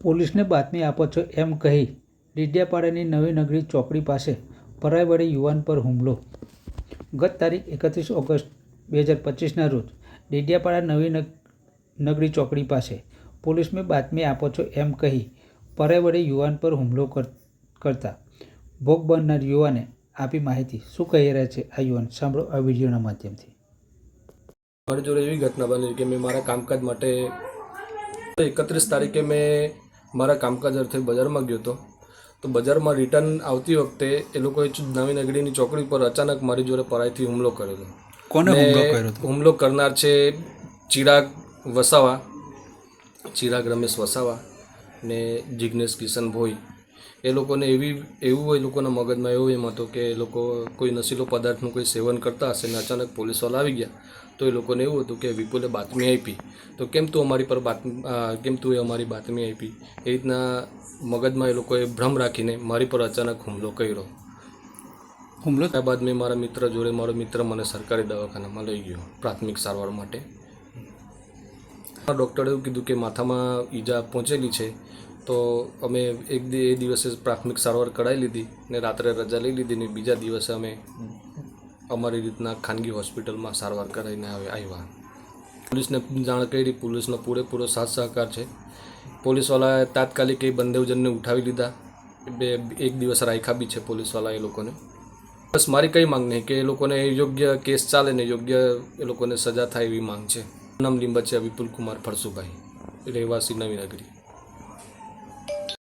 પોલીસને બાતમી આપો છો એમ કહી ડેડિયાપાડાની નવી નગરી ચોકડી પાસે પરાઈ વડે યુવાન પર હુમલો. ગત તારીખ 31 ઓગસ્ટ 2025ના રોજ ડેડિયાપાડા નવી નગરી ચોકડી પાસે પોલીસને બાતમી આપો છો એમ કહી પરાઈ વડે યુવાન પર હુમલો કરતા ભોગ બનનાર યુવાને આપી માહિતી. શું કહી રહ્યા છે આ યુવાન, સાંભળો આ વિડીયોના માધ્યમથી. મારી જોડે એવી ઘટના બની કે મેં મારા કામકાજ માટે 31 તારીખે મેં મારા કામકાજ અર્થે બજારમાં ગયો હતો. તો બજારમાં રિટર્ન આવતી વખતે એ લોકોએ નવી નગરીની ચોકડી પર અચાનક મારી જોડે પરાઈથી હુમલો કરેલો. કોને હુમલો કર્યો હતો? હુમલો કરનાર છે ચિરાગ વસાવા, ચિરાગ રમેશ વસાવા ને જિગ્નેશ કિશન ભોઈ. એ લોકોને એવું એ લોકોના મગજમાં એવું એમ હતું કે એ લોકો કોઈ નશીલો પદાર્થનું કોઈ સેવન કરતા હશે ને અચાનક પોલીસવાળા આવી ગયા તો એ લોકોને એવું હતું કે વિપુલે બાતમી આપી તો કેમ તું અમારી બાતમી આપી, એ રીતના મગજમાં એ લોકોએ ભ્રમ રાખીને મારી પર અચાનક હુમલો કર્યો. ત્યારબાદ મેં મારા મિત્ર મને સરકારી દવાખાનામાં લઈ ગયો પ્રાથમિક સારવાર માટે. ડૉક્ટરે એવું કીધું કે માથામાં ઈજા પહોંચેલી છે. તો અમે એ દિવસે પ્રાથમિક સારવાર કરાવી લીધી ને રાત્રે રજા લઈ લીધી ને બીજા દિવસે અમે અમારી રીતના ખાનગી હોસ્પિટલમાં સારવાર કરાવીને આવ્યા. પોલીસને જાણ કરી, પોલીસનો પૂરેપૂરો સાથ સહકાર છે. પોલીસવાળાએ તાત્કાલિક એ બંદેવજનને ઉઠાવી લીધા. એક દિવસ રાખ્યા બી છે પોલીસવાળા એ લોકોને. બસ મારી કંઈ માંગ નહીં કે એ લોકોને યોગ્ય કેસ ચાલે ને યોગ્ય એ લોકોને સજા થાય એવી માંગ છે. નામ લીંબચિયા વિપુલ કુમાર ફળસુભાઈ, રહેવાસી નવી નગરી.